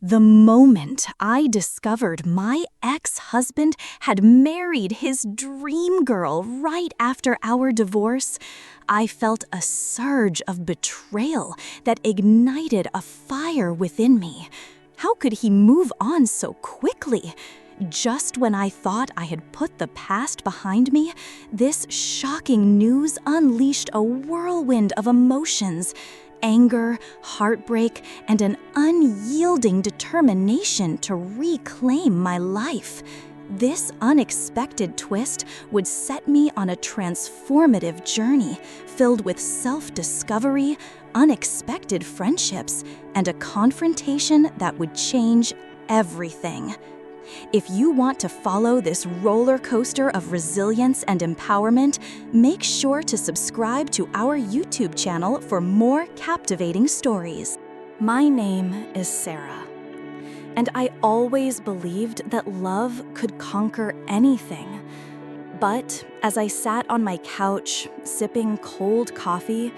The moment I discovered my ex-husband had married his dream girl right after our divorce, I felt a surge of betrayal that ignited a fire within me. How could he move on so quickly? Just when I thought I had put the past behind me, this shocking news unleashed a whirlwind of emotions. Anger, heartbreak, and an unyielding determination to reclaim my life. This unexpected twist would set me on a transformative journey filled with self-discovery, unexpected friendships, and a confrontation that would change everything. If you want to follow this roller coaster of resilience and empowerment, make sure to subscribe to our YouTube channel for more captivating stories. My name is Sarah, and I always believed that love could conquer anything. But as I sat on my couch, sipping cold coffee,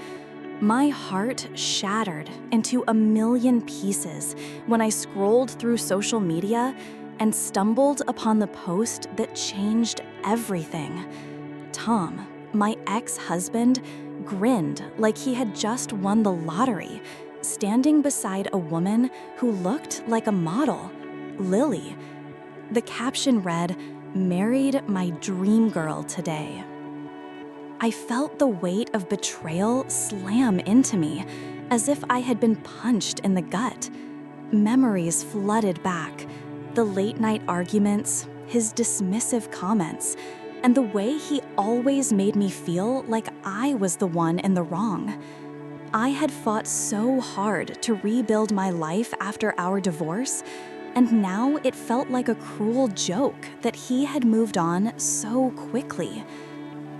my heart shattered into a million pieces when I scrolled through social media and stumbled upon the post that changed everything. Tom, my ex-husband, grinned like he had just won the lottery, standing beside a woman who looked like a model, Lily. The caption read, "Married my dream girl today." I felt the weight of betrayal slam into me, as if I had been punched in the gut. Memories flooded back. The late-night arguments, his dismissive comments, and the way he always made me feel like I was the one in the wrong. I had fought so hard to rebuild my life after our divorce, and now it felt like a cruel joke that he had moved on so quickly.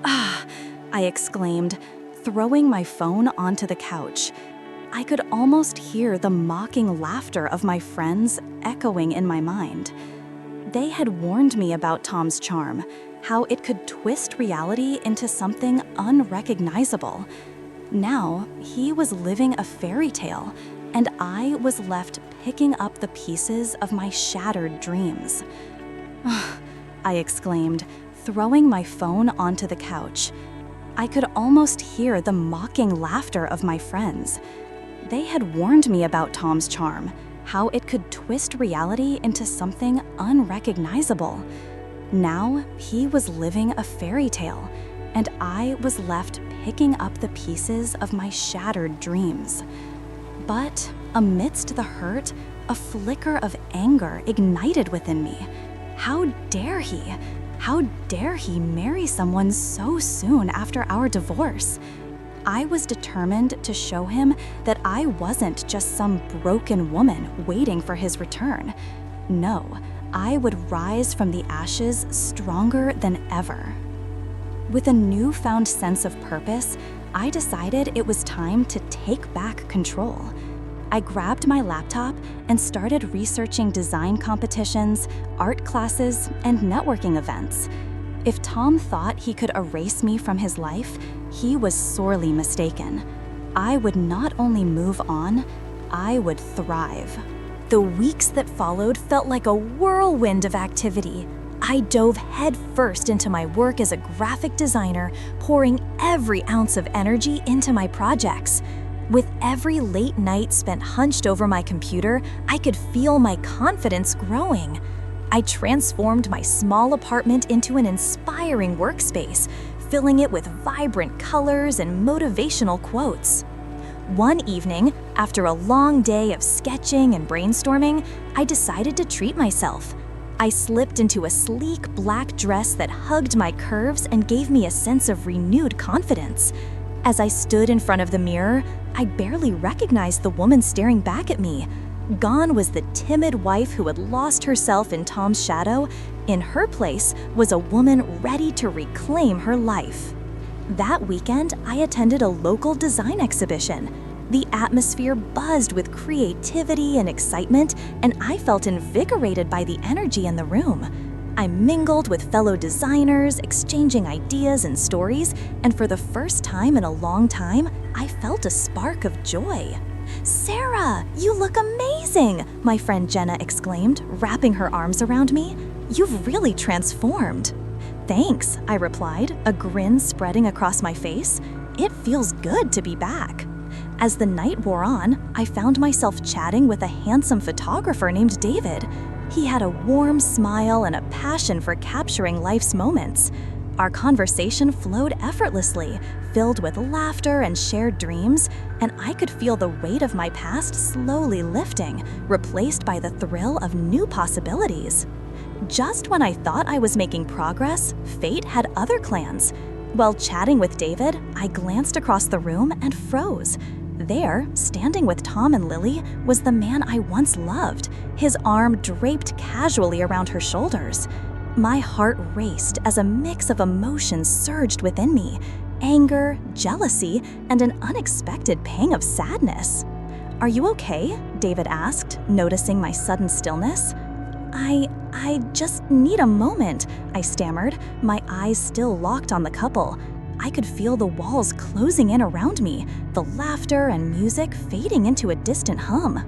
"Ah!" I exclaimed, throwing my phone onto the couch. I could almost hear the mocking laughter of my friends echoing in my mind. They had warned me about Tom's charm, how it could twist reality into something unrecognizable. Now, he was living a fairy tale, and I was left picking up the pieces of my shattered dreams. I exclaimed, throwing my phone onto the couch. I could almost hear the mocking laughter of my friends. They had warned me about Tom's charm, how it could twist reality into something unrecognizable. Now, he was living a fairy tale, and I was left picking up the pieces of my shattered dreams. But amidst the hurt, a flicker of anger ignited within me. How dare he? How dare he marry someone so soon after our divorce? I was determined to show him that I wasn't just some broken woman waiting for his return. No, I would rise from the ashes stronger than ever. With a newfound sense of purpose, I decided it was time to take back control. I grabbed my laptop and started researching design competitions, art classes, and networking events. If Tom thought he could erase me from his life, he was sorely mistaken. I would not only move on, I would thrive. The weeks that followed felt like a whirlwind of activity. I dove headfirst into my work as a graphic designer, pouring every ounce of energy into my projects. With every late night spent hunched over my computer, I could feel my confidence growing. I transformed my small apartment into an inspiring workspace, filling it with vibrant colors and motivational quotes. One evening, after a long day of sketching and brainstorming, I decided to treat myself. I slipped into a sleek black dress that hugged my curves and gave me a sense of renewed confidence. As I stood in front of the mirror, I barely recognized the woman staring back at me. Gone was the timid wife who had lost herself in Tom's shadow. In her place was a woman ready to reclaim her life. That weekend, I attended a local design exhibition. The atmosphere buzzed with creativity and excitement, and I felt invigorated by the energy in the room. I mingled with fellow designers, exchanging ideas and stories, and for the first time in a long time, I felt a spark of joy. "Sarah, you look amazing!" my friend Jenna exclaimed, wrapping her arms around me. "You've really transformed." "Thanks," I replied, a grin spreading across my face. "It feels good to be back." As the night wore on, I found myself chatting with a handsome photographer named David. He had a warm smile and a passion for capturing life's moments. Our conversation flowed effortlessly, filled with laughter and shared dreams, and I could feel the weight of my past slowly lifting, replaced by the thrill of new possibilities. Just when I thought I was making progress, fate had other plans. While chatting with David, I glanced across the room and froze. There, standing with Tom and Lily, was the man I once loved, his arm draped casually around her shoulders. My heart raced as a mix of emotions surged within me: anger, jealousy, and an unexpected pang of sadness. "Are you okay?" David asked, noticing my sudden stillness. I just need a moment," I stammered, my eyes still locked on the couple. I could feel the walls closing in around me, the laughter and music fading into a distant hum.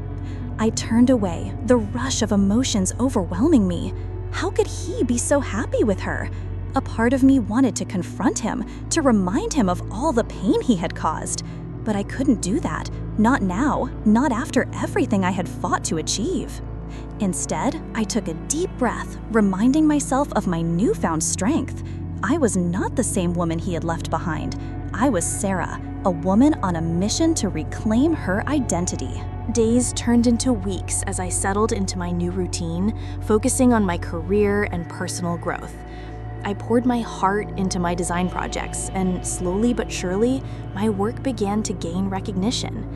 I turned away, the rush of emotions overwhelming me. How could he be so happy with her? A part of me wanted to confront him, to remind him of all the pain he had caused. But I couldn't do that, not now, not after everything I had fought to achieve. Instead, I took a deep breath, reminding myself of my newfound strength. I was not the same woman he had left behind. I was Sarah, a woman on a mission to reclaim her identity. Days turned into weeks as I settled into my new routine, focusing on my career and personal growth. I poured my heart into my design projects, and slowly but surely, my work began to gain recognition.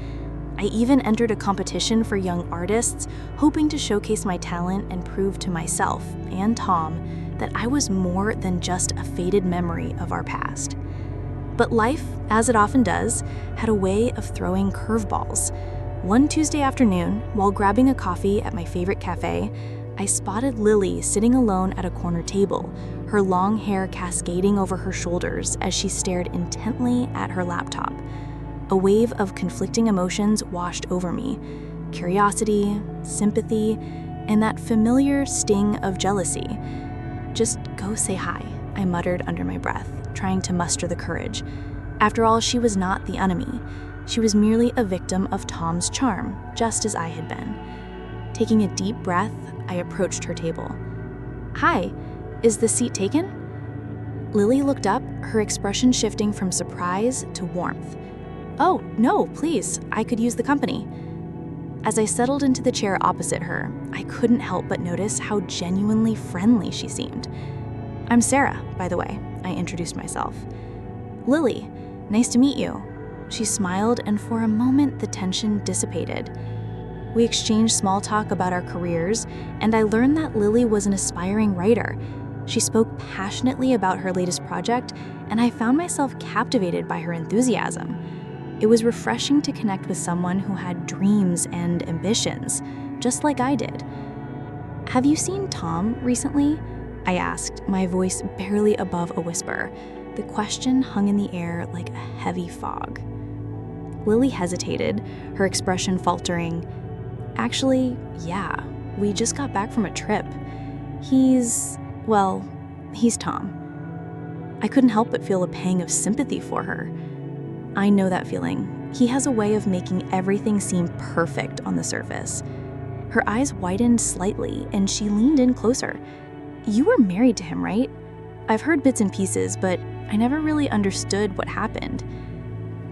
I even entered a competition for young artists, hoping to showcase my talent and prove to myself and Tom that I was more than just a faded memory of our past. But life, as it often does, had a way of throwing curveballs. One Tuesday afternoon, while grabbing a coffee at my favorite cafe, I spotted Lily sitting alone at a corner table, her long hair cascading over her shoulders as she stared intently at her laptop. A wave of conflicting emotions washed over me: curiosity, sympathy, and that familiar sting of jealousy. "Just go say hi," I muttered under my breath, trying to muster the courage. After all, she was not the enemy. She was merely a victim of Tom's charm, just as I had been. Taking a deep breath, I approached her table. "Hi, is the seat taken?" Lily looked up, her expression shifting from surprise to warmth. "Oh, no, please, I could use the company." As I settled into the chair opposite her, I couldn't help but notice how genuinely friendly she seemed. "I'm Sarah, by the way," I introduced myself. "Lily, nice to meet you." She smiled, and for a moment the tension dissipated. We exchanged small talk about our careers, and I learned that Lily was an aspiring writer. She spoke passionately about her latest project, and I found myself captivated by her enthusiasm. It was refreshing to connect with someone who had dreams and ambitions, just like I did. "Have you seen Tom recently?" I asked, my voice barely above a whisper. The question hung in the air like a heavy fog. Lily hesitated, her expression faltering. "Actually, yeah, we just got back from a trip. He's Tom." I couldn't help but feel a pang of sympathy for her. I know that feeling. He has a way of making everything seem perfect on the surface. Her eyes widened slightly, and she leaned in closer. "You were married to him, right? I've heard bits and pieces, but I never really understood what happened."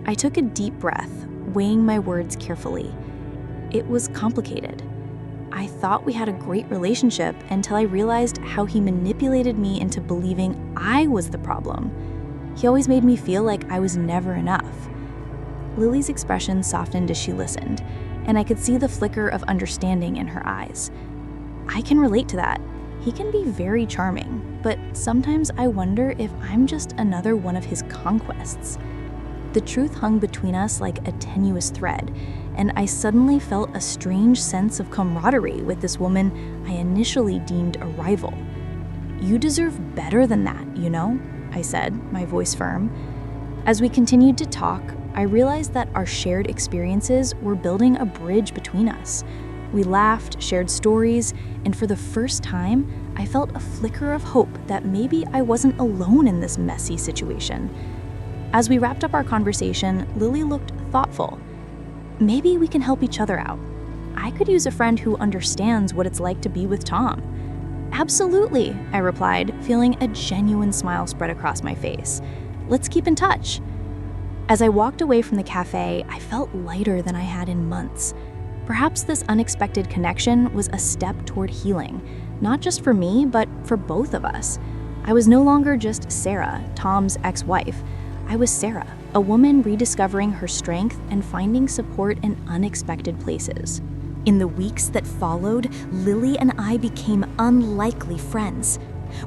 I took a deep breath, weighing my words carefully. It was complicated. I thought we had a great relationship until I realized how he manipulated me into believing I was the problem. He always made me feel like I was never enough. Lily's expression softened as she listened, and I could see the flicker of understanding in her eyes. "I can relate to that. He can be very charming, but sometimes I wonder if I'm just another one of his conquests." The truth hung between us like a tenuous thread, and I suddenly felt a strange sense of camaraderie with this woman I initially deemed a rival. "You deserve better than that, you know?" I said, my voice firm. As we continued to talk, I realized that our shared experiences were building a bridge between us. We laughed, shared stories, and for the first time, I felt a flicker of hope that maybe I wasn't alone in this messy situation. As we wrapped up our conversation, Lily looked thoughtful. Maybe we can help each other out. I could use a friend who understands what it's like to be with Tom. Absolutely, I replied, feeling a genuine smile spread across my face. Let's keep in touch. As I walked away from the cafe, I felt lighter than I had in months. Perhaps this unexpected connection was a step toward healing, not just for me, but for both of us. I was no longer just Sarah, Tom's ex-wife. I was Sarah, a woman rediscovering her strength and finding support in unexpected places. In the weeks that followed, Lily and I became unlikely friends.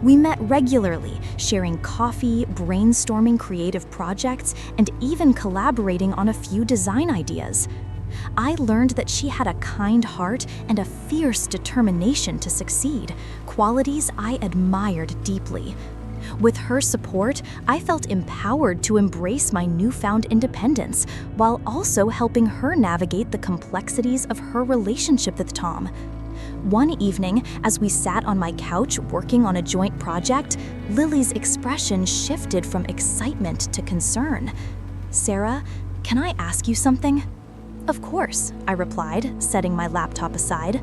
We met regularly, sharing coffee, brainstorming creative projects, and even collaborating on a few design ideas. I learned that she had a kind heart and a fierce determination to succeed, qualities I admired deeply. With her support, I felt empowered to embrace my newfound independence, while also helping her navigate the complexities of her relationship with Tom. One evening, as we sat on my couch working on a joint project, Lily's expression shifted from excitement to concern. "Sarah, can I ask you something?" "Of course," I replied, setting my laptop aside.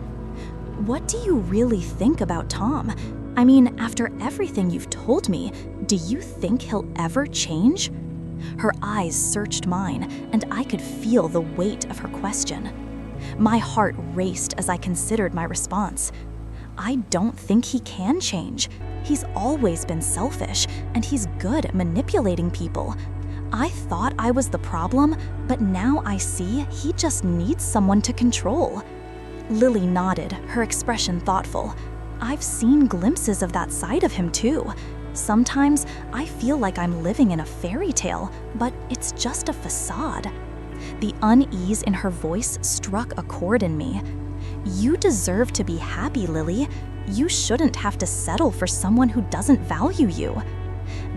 "What do you really think about Tom? I mean, after everything you've told me, do you think he'll ever change?" Her eyes searched mine, and I could feel the weight of her question. My heart raced as I considered my response. I don't think he can change. He's always been selfish, and he's good at manipulating people. I thought I was the problem, but now I see he just needs someone to control. Lily nodded, her expression thoughtful. I've seen glimpses of that side of him too. Sometimes I feel like I'm living in a fairy tale, but it's just a facade. The unease in her voice struck a chord in me. You deserve to be happy, Lily. You shouldn't have to settle for someone who doesn't value you.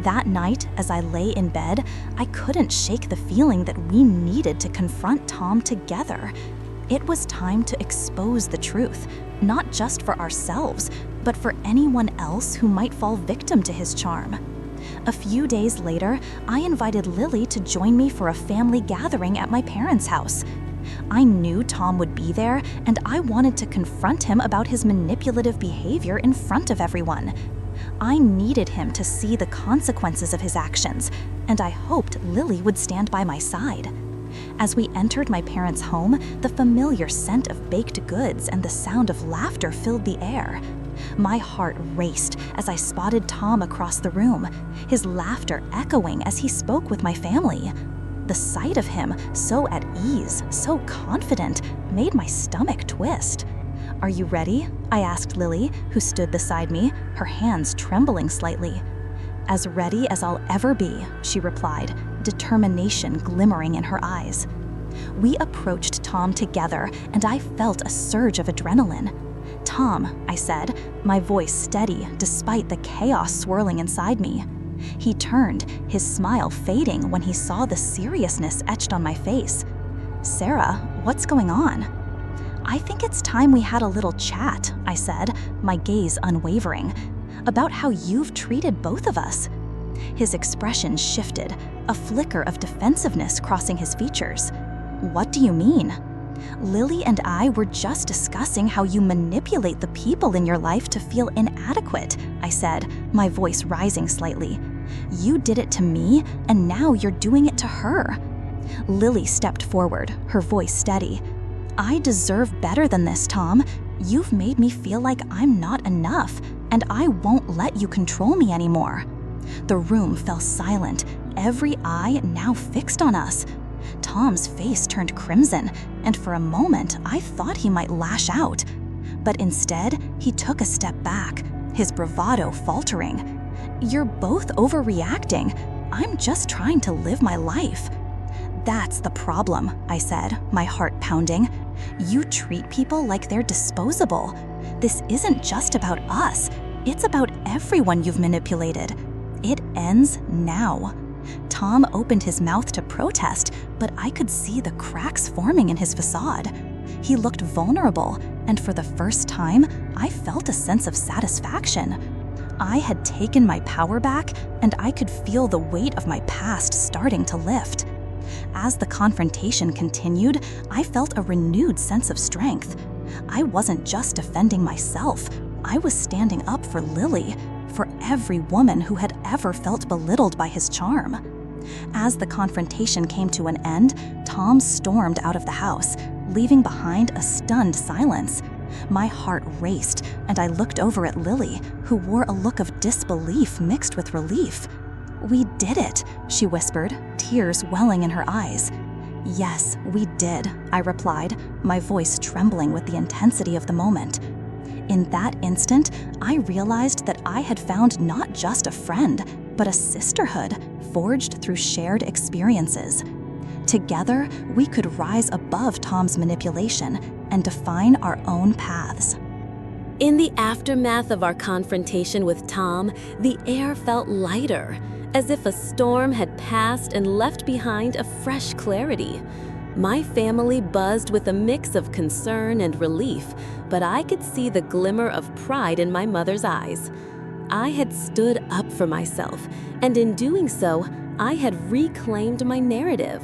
That night, as I lay in bed, I couldn't shake the feeling that we needed to confront Tom together. It was time to expose the truth, not just for ourselves, but for anyone else who might fall victim to his charm. A few days later, I invited Lily to join me for a family gathering at my parents' house. I knew Tom would be there, and I wanted to confront him about his manipulative behavior in front of everyone. I needed him to see the consequences of his actions, and I hoped Lily would stand by my side. As we entered my parents' home, the familiar scent of baked goods and the sound of laughter filled the air. My heart raced as I spotted Tom across the room, his laughter echoing as he spoke with my family. The sight of him, so at ease, so confident, made my stomach twist. "Are you ready?" I asked Lily, who stood beside me, her hands trembling slightly. "As ready as I'll ever be," she replied, determination glimmering in her eyes. We approached Tom together, and I felt a surge of adrenaline. "Tom," I said, my voice steady despite the chaos swirling inside me. He turned, his smile fading when he saw the seriousness etched on my face. "Sarah, what's going on?" "I think it's time we had a little chat," I said, my gaze unwavering, "about how you've treated both of us." His expression shifted, a flicker of defensiveness crossing his features. "What do you mean?" "Lily and I were just discussing how you manipulate the people in your life to feel inadequate," I said, my voice rising slightly. "You did it to me, and now you're doing it to her." Lily stepped forward, her voice steady. "I deserve better than this, Tom. You've made me feel like I'm not enough, and I won't let you control me anymore." The room fell silent, every eye now fixed on us. Tom's face turned crimson, and for a moment I thought he might lash out. But instead, he took a step back, his bravado faltering. "You're both overreacting. I'm just trying to live my life." "That's the problem," I said, my heart pounding. "You treat people like they're disposable. This isn't just about us. It's about everyone you've manipulated. It ends now. Tom opened his mouth to protest, but I could see the cracks forming in his facade. He looked vulnerable, and for the first time, I felt a sense of satisfaction. I had taken my power back, and I could feel the weight of my past starting to lift. As the confrontation continued, I felt a renewed sense of strength. I wasn't just defending myself, I was standing up for Lily, for every woman who had ever felt belittled by his charm. As the confrontation came to an end, Tom stormed out of the house, leaving behind a stunned silence. My heart raced, and I looked over at Lily, who wore a look of disbelief mixed with relief. "We did it," she whispered, tears welling in her eyes. "Yes, we did," I replied, my voice trembling with the intensity of the moment. In that instant, I realized that I had found not just a friend, but a sisterhood forged through shared experiences. Together, we could rise above Tom's manipulation and define our own paths. In the aftermath of our confrontation with Tom, the air felt lighter, as if a storm had passed and left behind a fresh clarity. My family buzzed with a mix of concern and relief, but I could see the glimmer of pride in my mother's eyes. I had stood up for myself, and in doing so, I had reclaimed my narrative.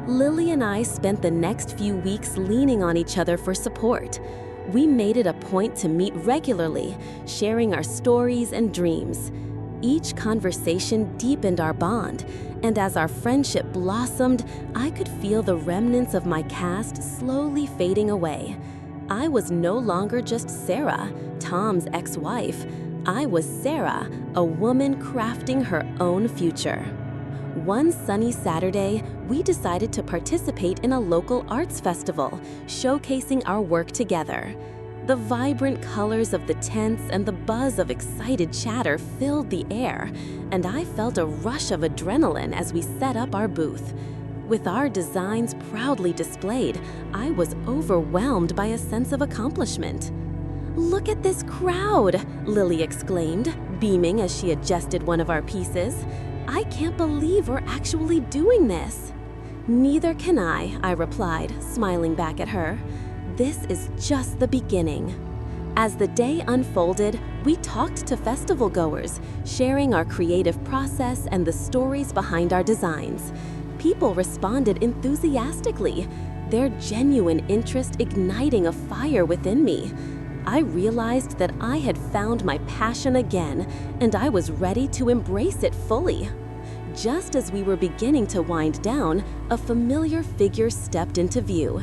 Lily and I spent the next few weeks leaning on each other for support. We made it a point to meet regularly, sharing our stories and dreams. Each conversation deepened our bond, and as our friendship blossomed, I could feel the remnants of my past slowly fading away. I was no longer just Sarah, Tom's ex-wife. I was Sarah, a woman crafting her own future. One sunny Saturday, we decided to participate in a local arts festival, showcasing our work together. The vibrant colors of the tents and the buzz of excited chatter filled the air, and I felt a rush of adrenaline as we set up our booth. With our designs proudly displayed, I was overwhelmed by a sense of accomplishment. "Look at this crowd!" Lily exclaimed, beaming as she adjusted one of our pieces. "I can't believe we're actually doing this." "Neither can I replied, smiling back at her. "This is just the beginning." As the day unfolded, we talked to festival goers, sharing our creative process and the stories behind our designs. People responded enthusiastically, their genuine interest igniting a fire within me. I realized that I had found my passion again, and I was ready to embrace it fully. Just as we were beginning to wind down, a familiar figure stepped into view.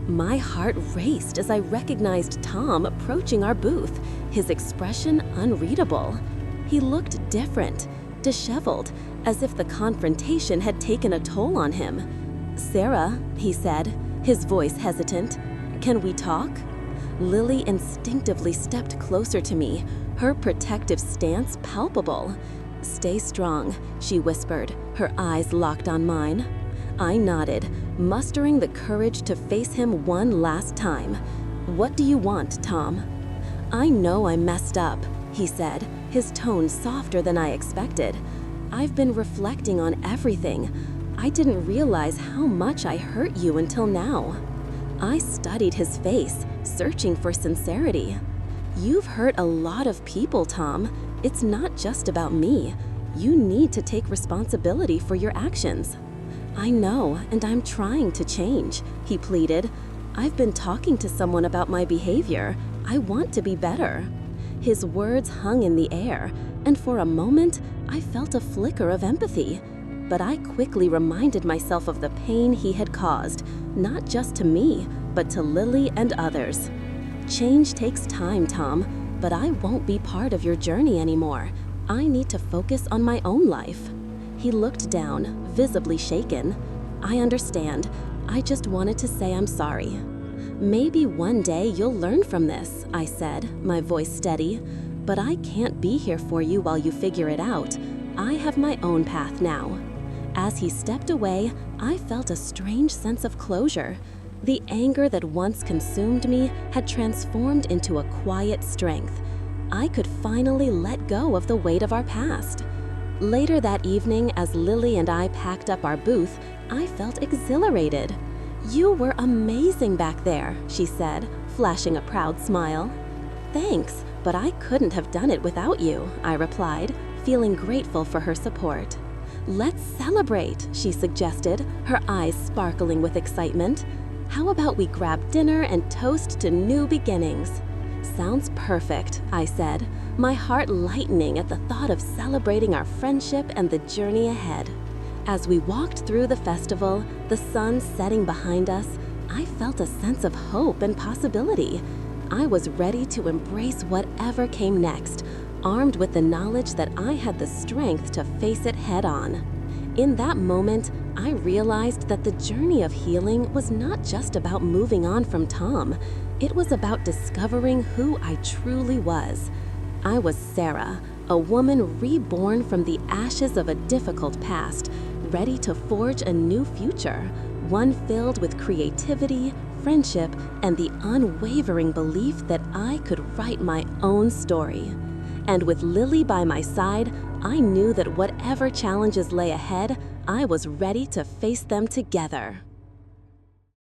My heart raced as I recognized Tom approaching our booth, his expression unreadable. He looked different, disheveled, as if the confrontation had taken a toll on him. "Sarah," he said, his voice hesitant, "can we talk?" Lily instinctively stepped closer to me, her protective stance palpable. "Stay strong," she whispered, her eyes locked on mine. I nodded, mustering the courage to face him one last time. "What do you want, Tom?" "I know I messed up," he said, his tone softer than I expected. "I've been reflecting on everything. I didn't realize how much I hurt you until now." I studied his face, searching for sincerity. "You've hurt a lot of people, Tom. It's not just about me. You need to take responsibility for your actions." "I know, and I'm trying to change," he pleaded. "I've been talking to someone about my behavior. I want to be better." His words hung in the air, and for a moment, I felt a flicker of empathy. But I quickly reminded myself of the pain he had caused, not just to me, but to Lily and others. "Change takes time, Tom, but I won't be part of your journey anymore. I need to focus on my own life." He looked down, visibly shaken. "I understand. I just wanted to say I'm sorry." "Maybe one day you'll learn from this," I said, my voice steady. "But I can't be here for you while you figure it out. I have my own path now." As he stepped away, I felt a strange sense of closure. The anger that once consumed me had transformed into a quiet strength. I could finally let go of the weight of our past. Later that evening, as Lily and I packed up our booth, I felt exhilarated. "You were amazing back there," she said, flashing a proud smile. "Thanks, but I couldn't have done it without you," I replied, feeling grateful for her support. "Let's celebrate," she suggested, her eyes sparkling with excitement. "How about we grab dinner and toast to new beginnings?" "Sounds perfect," I said, my heart lightening at the thought of celebrating our friendship and the journey ahead. As we walked through the festival, the sun setting behind us, I felt a sense of hope and possibility. I was ready to embrace whatever came next, armed with the knowledge that I had the strength to face it head on. In that moment, I realized that the journey of healing was not just about moving on from Tom. It was about discovering who I truly was. I was Sarah, a woman reborn from the ashes of a difficult past, ready to forge a new future, one filled with creativity, friendship, and the unwavering belief that I could write my own story. And with Lily by my side, I knew that whatever challenges lay ahead, I was ready to face them together.